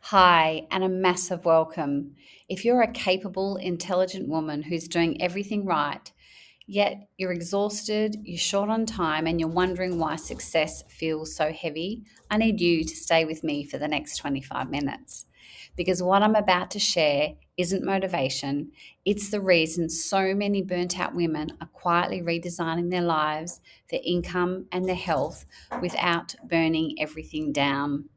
Hi, and a massive welcome. If you're a capable, intelligent woman who's doing everything right, yet you're exhausted, you're short on time, and you're wondering why success feels so heavy, I need you to stay with me for the next 25 minutes. Because what I'm about to share isn't motivation, it's the reason so many burnt out women are quietly redesigning their lives, their income, and their health without burning everything down.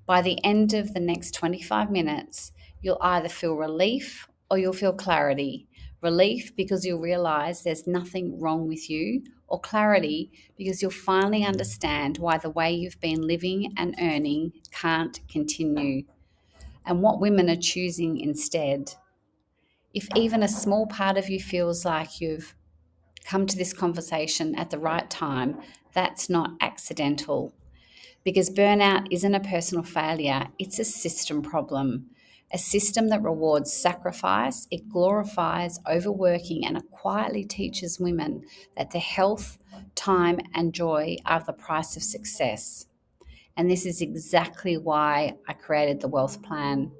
By the end of the next 25 minutes, you'll either feel relief or you'll feel clarity. Relief because you'll realize there's nothing wrong with you, or clarity because you'll finally understand why the way you've been living and earning can't continue and what women are choosing instead. If even a small part of you feels like you've come to this conversation at the right time, that's not accidental. Because burnout isn't a personal failure, it's a system problem. A system that rewards sacrifice, it glorifies overworking, and it quietly teaches women that their health, time, and joy are the price of success. And this is exactly why I created the Wealth Plan.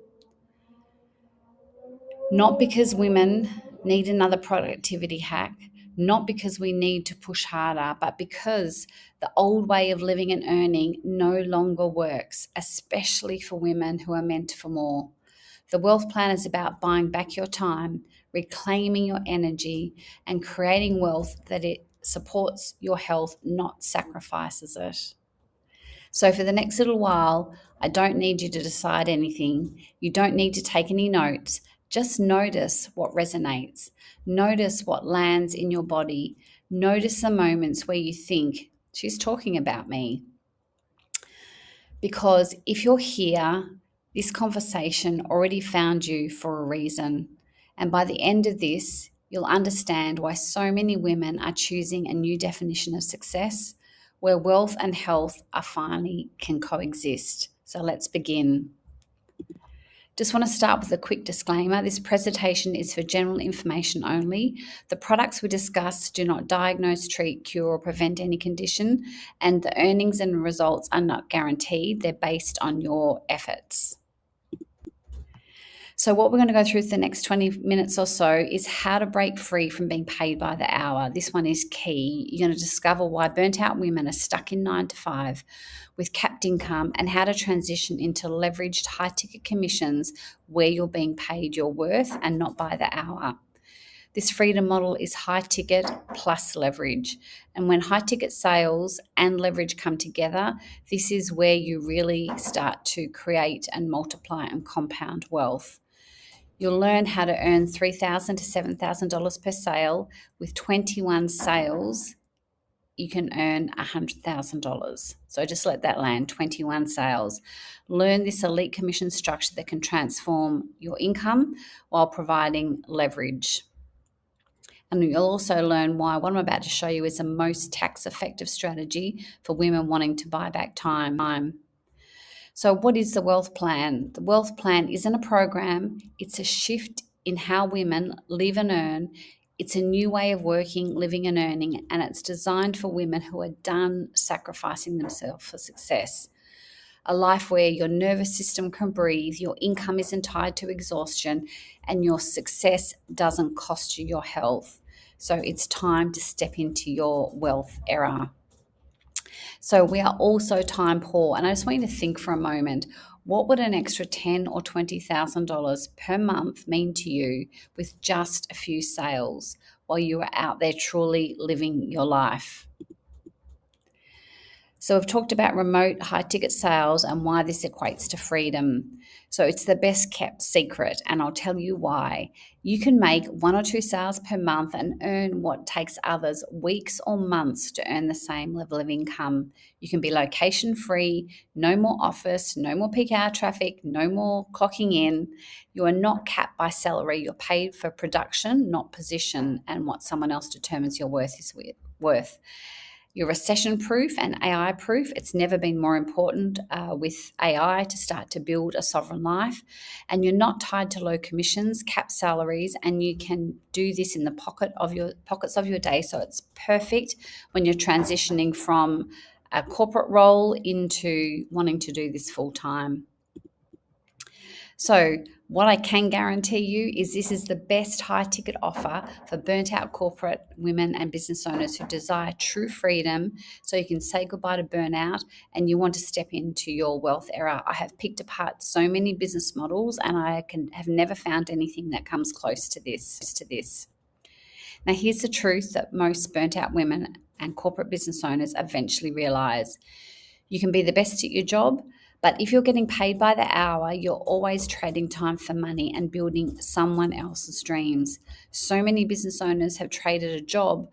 Not because women need another productivity hack, not because we need to push harder, but because the old way of living and earning no longer works, especially for women who are meant for more. The wealth plan is about buying back your time, reclaiming your energy, and creating wealth that it supports your health, not sacrifices it. So, for the next little while, I don't need you to decide anything. You don't need to take any notes. Just notice what resonates. Notice what lands in your body. Notice the moments where you think, she's talking about me. Because if you're here, this conversation already found you for a reason. And by the end of this, you'll understand why so many women are choosing a new definition of success where wealth and health are finally can coexist. So let's begin. Just want to start with a quick disclaimer. This presentation is for general information only. The products we discuss do not diagnose, treat, cure, or prevent any condition, and the earnings and results are not guaranteed. They're based on your efforts. So, what we're going to go through for the next 20 minutes or so is how to break free from being paid by the hour. This one is key. You're going to discover why burnt out women are stuck in 9 to 5 with capped income and how to transition into leveraged high ticket commissions where you're being paid your worth and not by the hour. This freedom model is high ticket plus leverage. And when high ticket sales and leverage come together, this is where you really start to create and multiply and compound wealth. You'll learn how to earn $3,000 to $7,000 per sale. With 21 sales, you can earn $100,000. So just let that land, 21 sales. Learn this elite commission structure that can transform your income while providing leverage. And you'll also learn why what I'm about to show you is the most tax effective strategy for women wanting to buy back time. So, what is the wealth plan? The wealth plan isn't a program, it's a shift in how women live and earn. It's a new way of working, living, and earning, and it's designed for women who are done sacrificing themselves for success. A life where your nervous system can breathe, your income isn't tied to exhaustion, and your success doesn't cost you your health. So, it's time to step into your wealth era. So we are also time poor. And I just want you to think for a moment, what would an extra $10,000 or $20,000 per month mean to you with just a few sales while you are out there truly living your life? So we've talked about remote high ticket sales and why this equates to freedom. So it's the best kept secret, and I'll tell you why. You can make 1 or 2 sales per month and earn what takes others weeks or months to earn the same level of income. You can be location free, no more office, no more peak hour traffic, no more clocking in. You are not capped by salary. You're paid for production, not position, and what someone else determines your worth is worth. You're recession proof and AI proof. It's never been more important with AI to start to build a sovereign life. And you're not tied to low commissions, cap salaries, and you can do this in the pockets of your day. So it's perfect when you're transitioning from a corporate role into wanting to do this full time. So, what I can guarantee you is this is the best high ticket offer for burnt out corporate women and business owners who desire true freedom so you can say goodbye to burnout and you want to step into your wealth era. I have picked apart so many business models and have never found anything that comes close to this. Now, here's the truth that most burnt out women and corporate business owners eventually realize. You can be the best at your job, but if you're getting paid by the hour, you're always trading time for money and building someone else's dreams. So many business owners have traded a job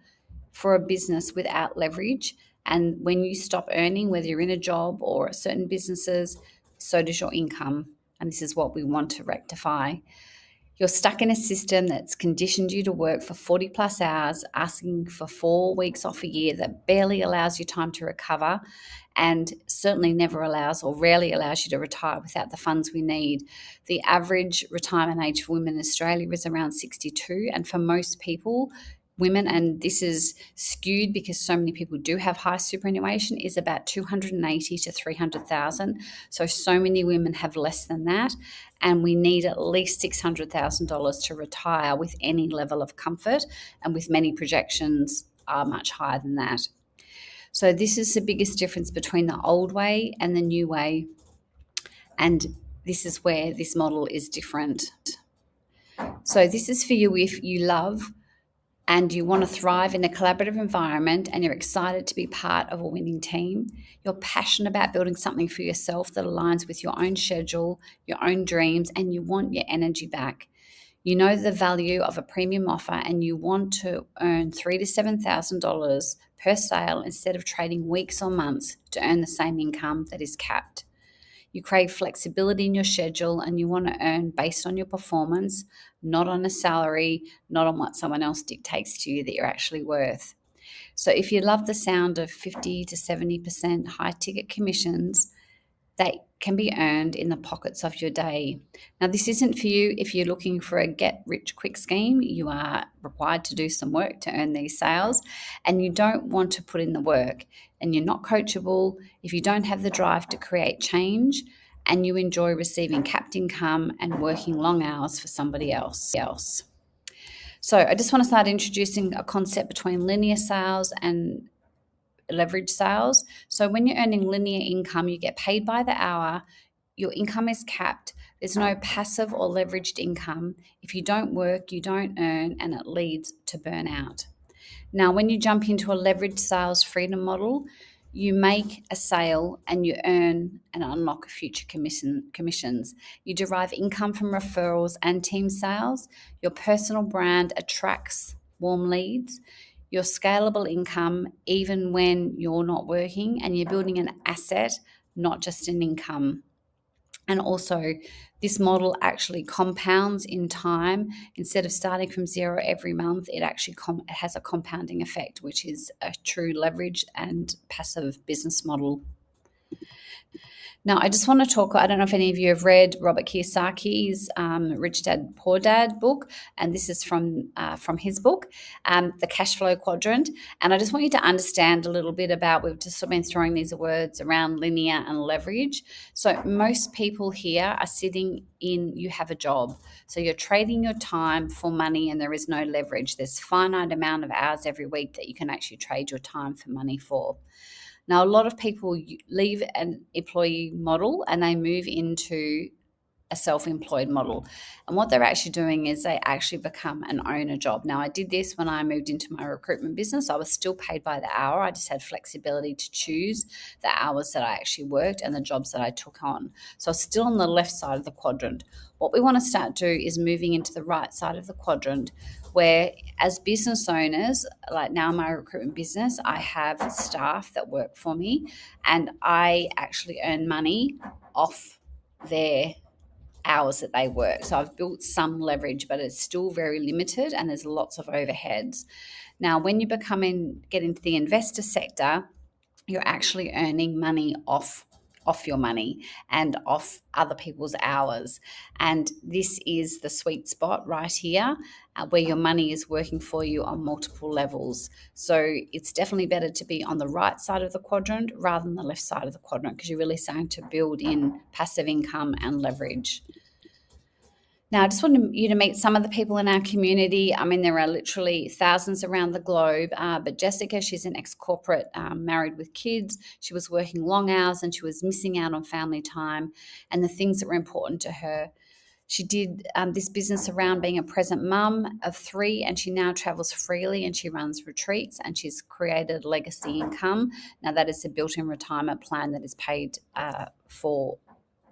for a business without leverage. And when you stop earning, whether you're in a job or certain businesses, so does your income. And this is what we want to rectify. You're stuck in a system that's conditioned you to work for 40 plus hours, asking for 4 weeks off a year that barely allows you time to recover and certainly never allows or rarely allows you to retire without the funds we need. The average retirement age for women in Australia is around 62, and for most people, women, and this is skewed because so many people do have high superannuation, is about 280 to 300,000. So many women have less than that, and we need at least $600,000 to retire with any level of comfort, and with many projections are much higher than that. So this is the biggest difference between the old way and the new way, and this is where this model is different. So this is for you if you love and you want to thrive in a collaborative environment and you're excited to be part of a winning team. You're passionate about building something for yourself that aligns with your own schedule, your own dreams, and you want your energy back. You know the value of a premium offer and you want to earn $3,000 to $7,000 per sale instead of trading weeks or months to earn the same income that is capped. You crave flexibility in your schedule and you want to earn based on your performance, not on a salary, not on what someone else dictates to you that you're actually worth. So if you love the sound of 50 to 70% high ticket commissions, that can be earned in the pockets of your day. Now, this isn't for you if you're looking for a get-rich-quick scheme. You are required to do some work to earn these sales, and you don't want to put in the work, and you're not coachable if you don't have the drive to create change, and you enjoy receiving capped income and working long hours for somebody else. So I just want to start introducing a concept between linear sales and leverage sales. So when you're earning linear income, you get paid by the hour, your income is capped, there's no passive or leveraged income. If you don't work, you don't earn, and it leads to burnout. Now, when you jump into a leveraged sales freedom model, you make a sale and you earn and unlock future commissions. You derive income from referrals and team sales. Your personal brand attracts warm leads. Your scalable income, even when you're not working, and you're building an asset, not just an income. And also, this model actually compounds in time. Instead of starting from zero every month, it actually has a compounding effect, which is a true leverage and passive business model. Now, I just want to talk, I don't know if any of you have read Robert Kiyosaki's Rich Dad, Poor Dad book, and this is from his book, The Cash Flow Quadrant. And I just want you to understand a little bit about, we've just been throwing these words around linear and leverage. So most people here are sitting in, you have a job. So you're trading your time for money and there is no leverage. There's a finite amount of hours every week that you can actually trade your time for money for. Now, a lot of people leave an employee model and they move into a self-employed model. And what they're actually doing is they actually become an owner job. Now, I did this when I moved into my recruitment business. I was still paid by the hour. I just had flexibility to choose the hours that I actually worked and the jobs that I took on. So I was still on the left side of the quadrant. What we want to start do is moving into the right side of the quadrant, where as business owners, like now my recruitment business, I have staff that work for me and I actually earn money off their hours that they work. So I've built some leverage, but it's still very limited and there's lots of overheads. Now, when you get into the investor sector, you're actually earning money off your money and off other people's hours. And this is the sweet spot right here, where your money is working for you on multiple levels. So it's definitely better to be on the right side of the quadrant rather than the left side of the quadrant, because you're really starting to build in passive income and leverage. Now, I just want you to meet some of the people in our community. I mean, there are literally thousands around the globe, but Jessica, she's an ex-corporate, married with kids. She was working long hours and she was missing out on family time and the things that were important to her. She did this business around being a present mum of 3, and she now travels freely and she runs retreats and she's created legacy income. Now, that is a built-in retirement plan that is paid for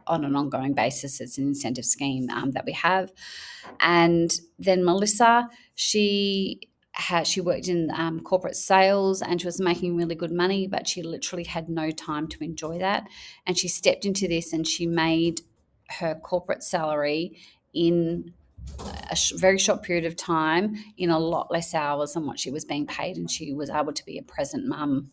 on an ongoing basis. It's an incentive scheme that we have. And then Melissa, she worked in corporate sales and she was making really good money, but she literally had no time to enjoy that. And she stepped into this and she made her corporate salary in a very short period of time in a lot less hours than what she was being paid, and she was able to be a present mum.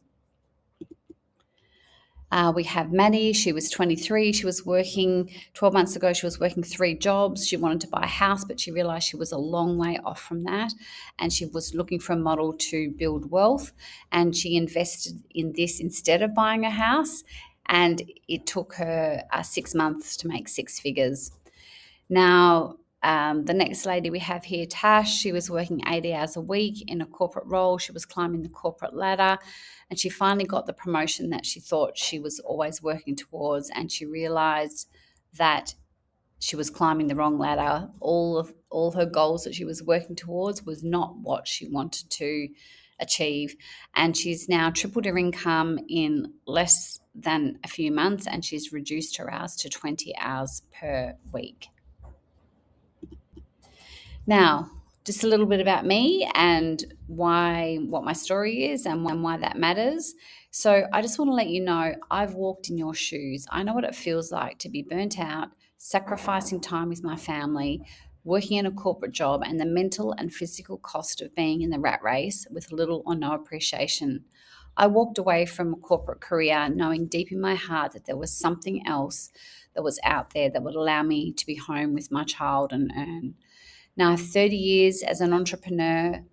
We have Maddie. She was 23. She was working 12 months ago. She was working 3 jobs. She wanted to buy a house, but she realized she was a long way off from that. And she was looking for a model to build wealth. And she invested in this instead of buying a house. And it took her 6 months to make 6 figures. Now, the next lady we have here, Tash, she was working 80 hours a week in a corporate role. She was climbing the corporate ladder and she finally got the promotion that she thought she was always working towards, and she realized that she was climbing the wrong ladder. All her goals that she was working towards was not what she wanted to achieve, and she's now tripled her income in less than a few months, and she's reduced her hours to 20 hours per week. Now, just a little bit about me and what my story is and why that matters. So, I just want to let you know I've walked in your shoes. I know what it feels like to be burnt out, sacrificing time with my family, working in a corporate job, and the mental and physical cost of being in the rat race with little or no appreciation. I walked away from a corporate career knowing deep in my heart that there was something else that was out there that would allow me to be home with my child and earn. Now, I have 30 years as an entrepreneur.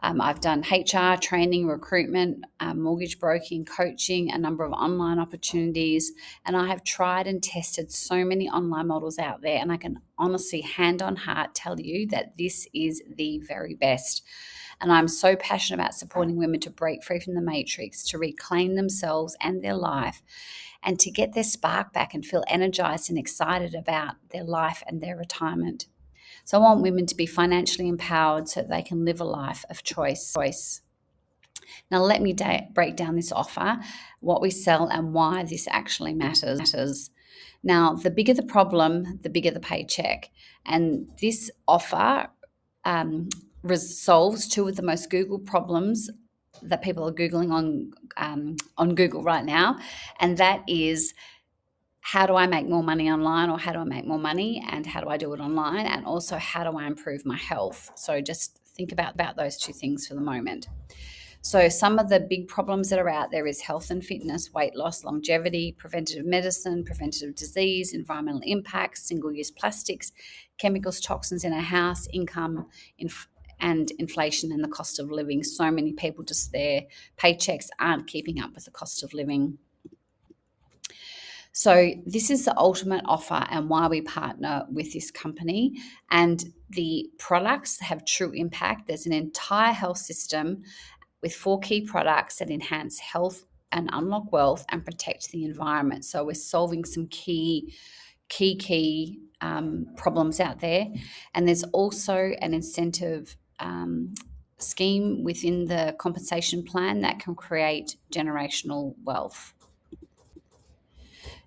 I've done HR, training, recruitment, mortgage broking, coaching, a number of online opportunities, and I have tried and tested so many online models out there, and I can honestly, hand on heart, tell you that this is the very best. And I'm so passionate about supporting women to break free from the matrix, to reclaim themselves and their life, and to get their spark back and feel energized and excited about their life and their retirement. So I want women to be financially empowered so that they can live a life of choice. Now, let me break down this offer, what we sell, and why this actually matters. Now, the bigger the problem, the bigger the paycheck. And this offer solves 2 of the most Googled problems that people are Googling on Google right now. And that is, how do I make more money online, or how do I make more money and how do I do it online? And also, how do I improve my health? So just think about those 2 things for the moment. So some of the big problems that are out there is health and fitness, weight loss, longevity, preventative medicine, preventative disease, environmental impacts, single-use plastics, chemicals, toxins in our house, income, and inflation and the cost of living. So many people, just their paychecks aren't keeping up with the cost of living. So this is the ultimate offer and why we partner with this company. And the products have true impact. There's an entire health system with 4 key products that enhance health and unlock wealth and protect the environment. So we're solving some key problems out there. And there's also an incentive scheme within the compensation plan that can create generational wealth.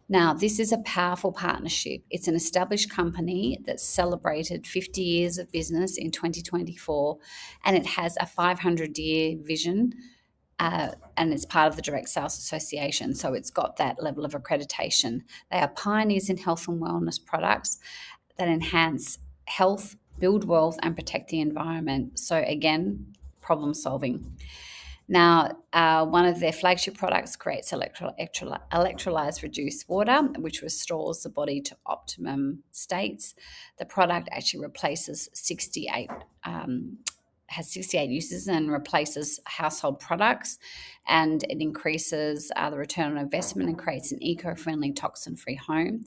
Now, this is a powerful partnership. It's an established company that celebrated 50 years of business in 2024, and it has a 500-year vision, and it's part of the Direct Sales Association, so it's got that level of accreditation. They are pioneers in health and wellness products that enhance health, build wealth, and protect the environment. So again, problem solving. Now, one of their flagship products creates electrolyzed reduced water, which restores the body to optimum states. The product actually replaces 68 uses and replaces household products, and it increases the return on investment and creates an eco-friendly, toxin-free home.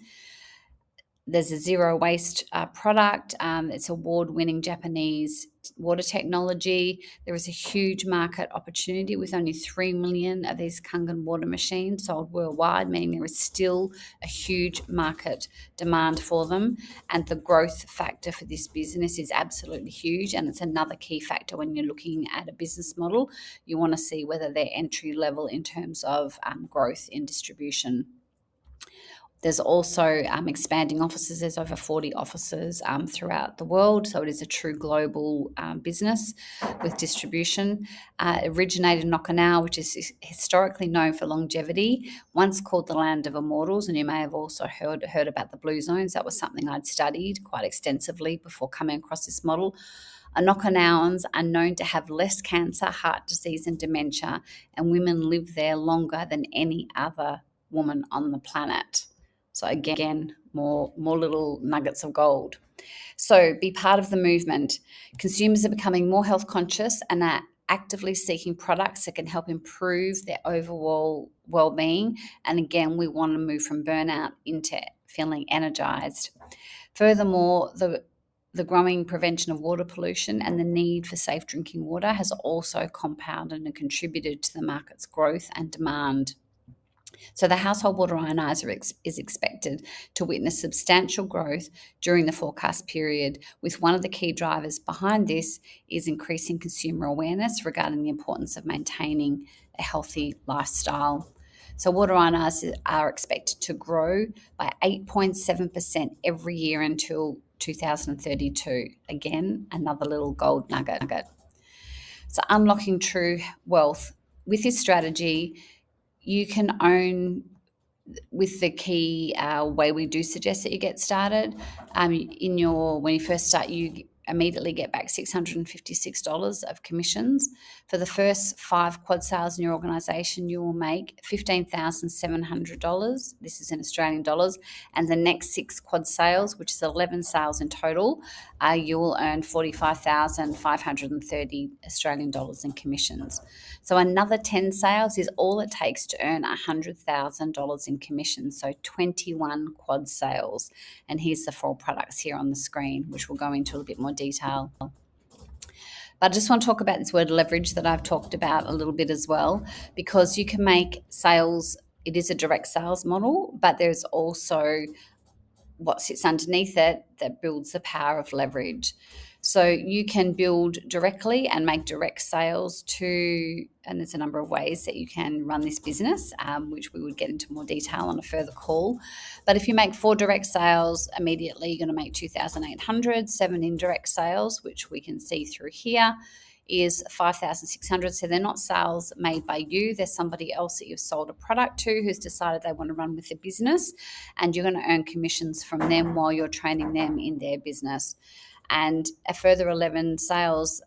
There's a zero waste product. It's award-winning Japanese water technology. There is a huge market opportunity with only 3 million of these Kangen water machines sold worldwide, meaning there is still a huge market demand for them. And the growth factor for this business is absolutely huge. And it's another key factor when you're looking at a business model. You want to see whether they're entry level in terms of growth in distribution. There's also expanding offices. There's over 40 offices throughout the world. So it is a true global business with distribution. Originated in Okinawa, which is historically known for longevity, once called the land of immortals. And you may have also heard about the blue zones. That was something I'd studied quite extensively before coming across this model. Okinawans are known to have less cancer, heart disease, and dementia, and women live there longer than any other woman on the planet. So again, more little nuggets of gold. So be part of the movement. Consumers are becoming more health conscious and are actively seeking products that can help improve their overall well-being. And again, we want to move from burnout into feeling energized. Furthermore, the growing prevention of water pollution and the need for safe drinking water has also compounded and contributed to the market's growth and demand. So the household water ionizer is expected to witness substantial growth during the forecast period, with one of the key drivers behind this is increasing consumer awareness regarding the importance of maintaining a healthy lifestyle. So water ionizers are expected to grow by 8.7% every year until 2032. Again, another little gold nugget. So unlocking true wealth. With this strategy, you can own, with the key way we do suggest that you get started. When you first start, you immediately get back $656 of commissions. For the first 5 quad sales in your organisation, you will make $15,700. This is in Australian dollars. And the next 6 quad sales, which is 11 sales in total, you will earn 45,530 Australian dollars in commissions. So another 10 sales is all it takes to earn $100,000 in commissions. So 21 quad sales. And here's the 4 products here on the screen, which we'll go into a little bit more detail. But I just want to talk about this word leverage that I've talked about a little bit as well, because you can make sales, it is a direct sales model, but there's also what sits underneath it that builds the power of leverage. So you can build directly and make direct sales to, and there's a number of ways that you can run this business, which we would get into more detail on a further call. But if you make 4 direct sales, immediately you're going to make 2,800, 7 indirect sales, which we can see through here, is 5,600. So they're not sales made by you. There's somebody else that you've sold a product to who's decided they want to run with the business, and you're going to earn commissions from them while you're training them in their business. And a further 11 sales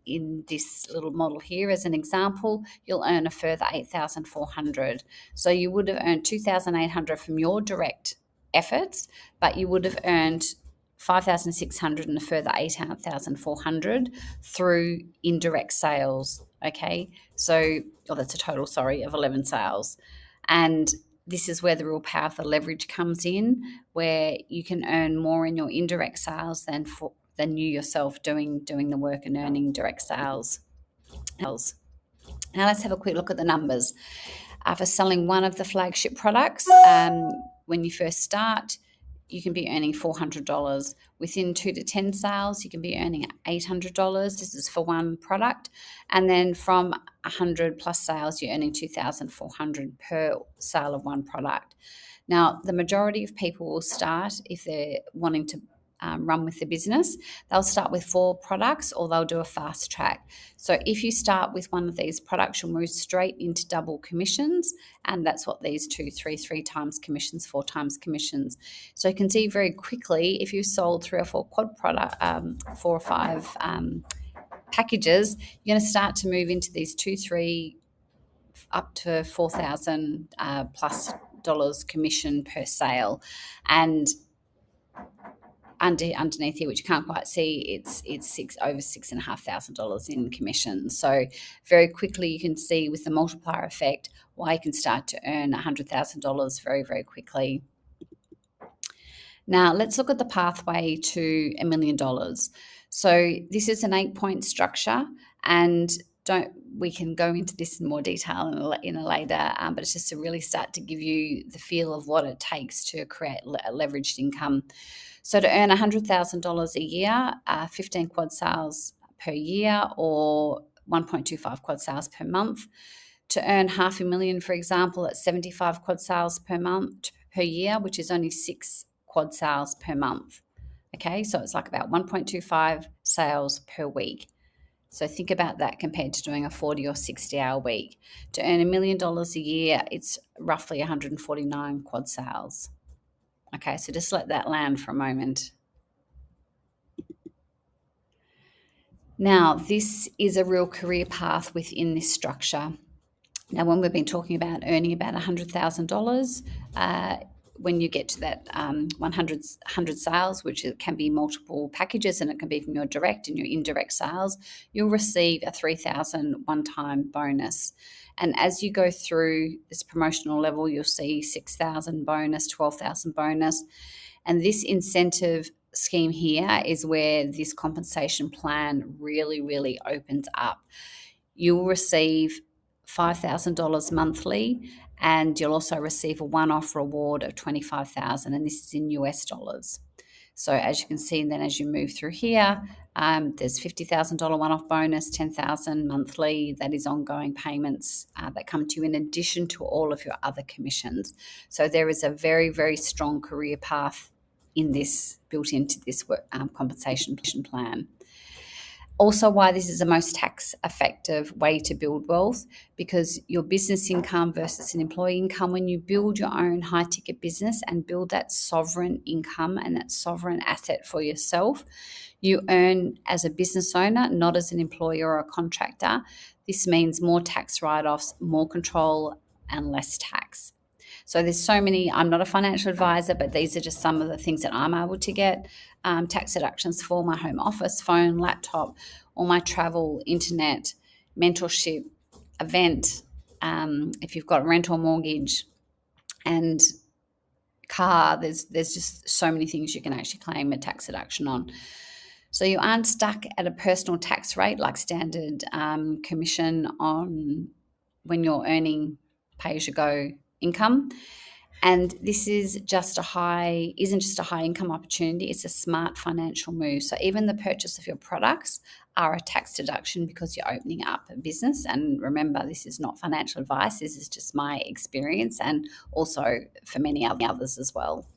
in this little model here as an example, you'll earn a further 8,400. So you would have earned 2,800 from your direct efforts, but you would have earned 5,600 and a further 8,400 through indirect sales. Okay, so that's a total, of 11 sales. And this is where the real power of the leverage comes in, where you can earn more in your indirect sales than you yourself doing the work and earning direct sales. Now let's have a quick look at the numbers. For selling one of the flagship products, when you first start, you can be earning $400. Within 2 to 10 sales, you can be earning $800. This is for one product. And then from 100 plus sales, you're earning $2,400 per sale of one product. Now, the majority of people will start, if they're wanting to run with the business, they'll start with 4 products, or they'll do a fast track. So if you start with one of these products, you'll move straight into double commissions, and that's what these 2, 3 times commissions, 4 times commissions. So you can see very quickly, if you sold 3 or 4 quad product, 4 or 5 packages, you're going to start to move into these 2, 3 up to 4,000 plus dollars commission per sale. And underneath here, which you can't quite see, it's over $6,500 in commission. So very quickly you can see with the multiplier effect why you can start to earn $100,000 very, very quickly. Now, let's look at the pathway to $1 million. So this is an 8-point structure, and we can go into this in more detail in a later, but it's just to really start to give you the feel of what it takes to create leveraged income. So to earn $100,000 a year, 15 quad sales per year, or 1.25 quad sales per month. To earn $500,000, for example, at 75 quad sales per year, which is only 6 quad sales per month. Okay, so it's like about 1.25 sales per week. So think about that compared to doing a 40 or 60-hour week. To earn $1 million a year, it's roughly 149 quad sales. Okay, so just let that land for a moment. Now, this is a real career path within this structure. Now, when we've been talking about earning about $100,000, when you get to that 100 sales, which can be multiple packages, and it can be from your direct and your indirect sales, you'll receive a $3,000 one-time bonus. And as you go through this promotional level, you'll see $6,000 bonus, $12,000 bonus. And this incentive scheme here is where this compensation plan really, really opens up. You'll receive $5,000 monthly, and you'll also receive a one-off reward of $25,000, and this is in US dollars. So as you can see, and then as you move through here, there's $50,000 one-off bonus, $10,000 monthly. That is ongoing payments that come to you in addition to all of your other commissions. So there is a very, very strong career path built into this compensation plan. Also, why this is the most tax effective way to build wealth, because your business income versus an employee income, when you build your own high ticket business and build that sovereign income and that sovereign asset for yourself, you earn as a business owner, not as an employer or a contractor. This means more tax write-offs, more control, and less tax. So there's so many. I'm not a financial advisor, but these are just some of the things that I'm able to get tax deductions for: my home office, phone, laptop, all my travel, internet, mentorship, event, if you've got rent or mortgage, and car. There's just so many things you can actually claim a tax deduction on. So you aren't stuck at a personal tax rate like standard commission on when you're earning pay-as-you-go income. And this isn't just a high income opportunity, it's a smart financial move. So even the purchase of your products are a tax deduction because you're opening up a business. And remember, this is not financial advice, this is just my experience, and also for many others as well.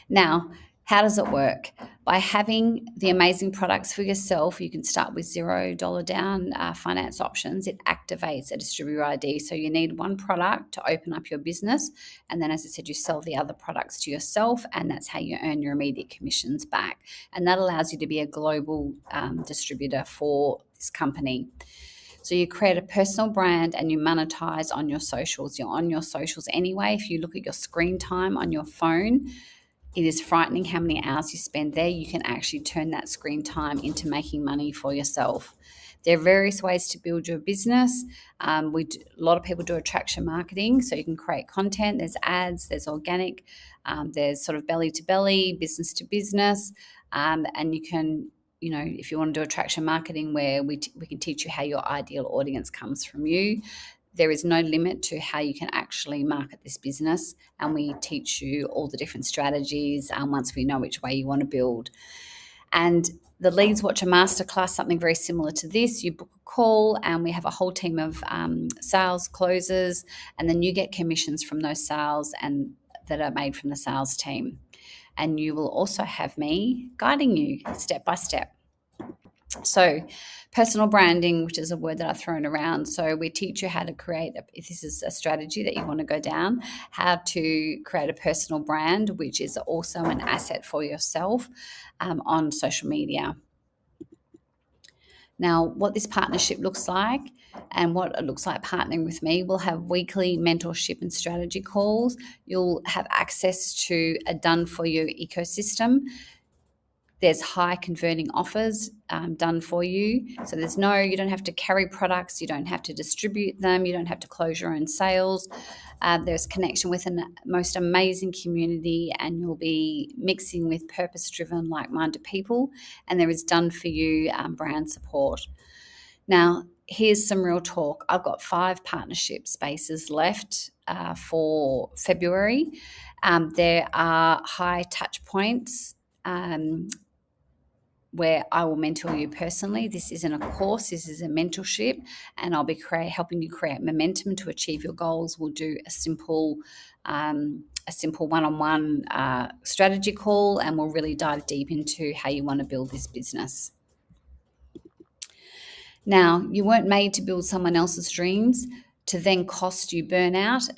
Now, how does it work? By having the amazing products for yourself, you can start with $0 down finance options. It activates a distributor ID. So you need one product to open up your business. And then, as I said, you sell the other products to yourself, and that's how you earn your immediate commissions back. And that allows you to be a global distributor for this company. So you create a personal brand and you monetize on your socials. You're on your socials anyway. If you look at your screen time on your phone, it is frightening how many hours you spend there. You can actually turn that screen time into making money for yourself. There are various ways to build your business. A lot of people do attraction marketing, so you can create content. There's ads, there's organic, there's sort of belly to belly, business to business, and you can, if you want to do attraction marketing, where we can teach you how your ideal audience comes from you. There is no limit to how you can actually market this business, and we teach you all the different strategies once we know which way you want to build. And the Leads Watcher Masterclass, something very similar to this. You book a call and we have a whole team of sales closers, and then you get commissions from those sales and that are made from the sales team. And you will also have me guiding you step by step. So personal branding, which is a word that I've thrown around. So we teach you how to create, if this is a strategy that you want to go down, how to create a personal brand, which is also an asset for yourself on social media. Now, what this partnership looks like and what it looks like partnering with me, we'll have weekly mentorship and strategy calls. You'll have access to a done-for-you ecosystem. There's high converting offers done for you. So you don't have to carry products, you don't have to distribute them, you don't have to close your own sales. There's connection with the most amazing community, and you'll be mixing with purpose-driven, like-minded people. And there is done for you brand support. Now, here's some real talk. I've got 5 partnership spaces left for February. There are high touch points where I will mentor you personally. This isn't a course, this is a mentorship, and I'll be helping you create momentum to achieve your goals. We'll do a simple one-on-one strategy call, and we'll really dive deep into how you want to build this business. Now, you weren't made to build someone else's dreams to then cost you burnout,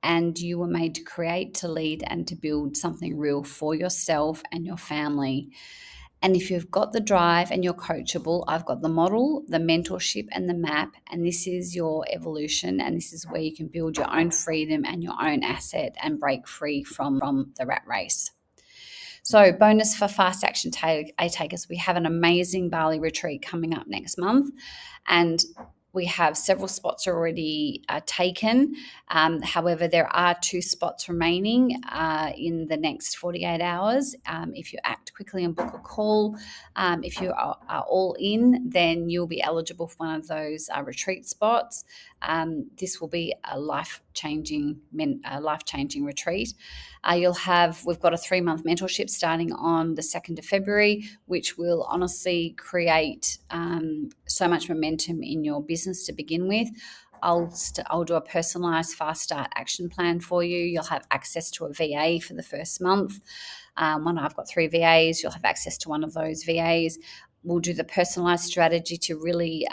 and you were made to create, to lead, and to build something real for yourself and your family. And if you've got the drive and you're coachable, I've got the model, the mentorship, and the map, and this is your evolution, and this is where you can build your own freedom and your own asset and break free from the rat race. So, bonus for fast action takers, we have an amazing Bali retreat coming up next month, and we have several spots already taken. However, there are 2 spots remaining in the next 48 hours. If you act quickly and book a call, if you are all in, then you'll be eligible for one of those retreat spots. This will be a life-changing retreat. We've got a 3-month mentorship starting on the 2nd of February, which will honestly create so much momentum in your business to begin with. I'll do a personalized fast start action plan for you. You'll have access to a VA for the first month. When I've got 3 VAs, you'll have access to one of those VAs. We'll do the personalized strategy to really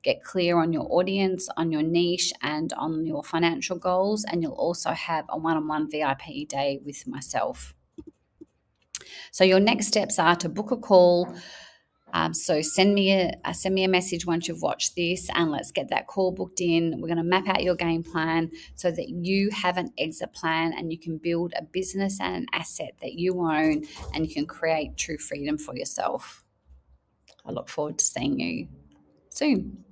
get clear on your audience, on your niche, and on your financial goals. And you'll also have a one-on-one VIP day with myself. So your next steps are to book a call. So send me a message once you've watched this, and let's get that call booked in. We're going to map out your game plan so that you have an exit plan and you can build a business and an asset that you own, and you can create true freedom for yourself. I look forward to seeing you soon.